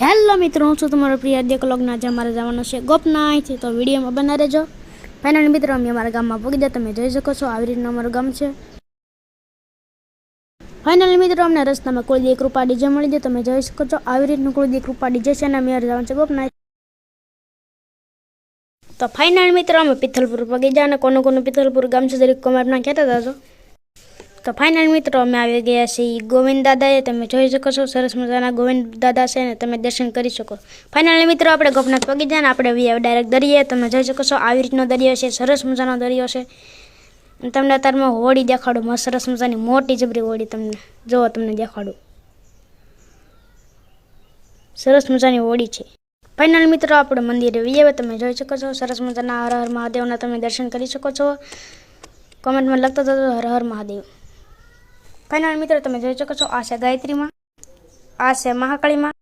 Hello મિત્રો, હું છું તમારો પ્રિય દેકલોગના આજે અમારે જવાનું છે ગોપનાથ, તો વિડીયોમાં બના રહેજો. ફાઇનલી મિત્રો અમે અમારા ગામમાં પહોંચી ગયા, તમે જોઈ શકો છો આવી રીતનું અમારું ગામ છે. ફાઇનલી મિત્રો અમને રસ્તામાં કુળદેવી કૃપા ડીજે મળી જાય, તમે જોઈ શકો છો આવી રીતનું કુળદેવી કૃપા ડીજે છે અને અમારે જવાનું છે ગોપનાથ. તો ફાઇનલ મિત્રો અમે પિથલપુર પગી ગયા અને કોનું પિથલપુર ગામ છે જરીક કોમેન્ટમાં કહેતા હતા. તો ફાઇનલ મિત્રો અમે આવી ગયા છીએ ગોવિંદ દાદાએ, તમે જોઈ શકો છો સરસ મજાના ગોવિંદ દાદા છે ને તમે દર્શન કરી શકો. ફાઇનલી મિત્રો આપણે ગોપનાથ પગી જાય ને આપણે ડાયરેક્ટ દરિયે, તમે જોઈ શકો છો આવી રીતનો દરિયો છે, સરસ મજાનો દરિયો છે. તમને અત્યારમાં હોડી દેખાડું, મસ્ત સરસ મજાની મોટી જબરી હોડી, તમને જોવો તમને દેખાડું, સરસ મજાની હોડી છે. ફાઇનલ મિત્રો આપણે મંદિરે વિયે, તમે જોઈ શકો છો સરસ મજાના હર હર મહાદેવના તમે દર્શન કરી શકો છો. કોમેન્ટમાં લખતા હતો હર હર મહાદેવ. ફાઇનલ મિત્રો તમે જોઈ શકો છો આ છે ગાયત્રીમાં, આ છે મહાકાળીમાં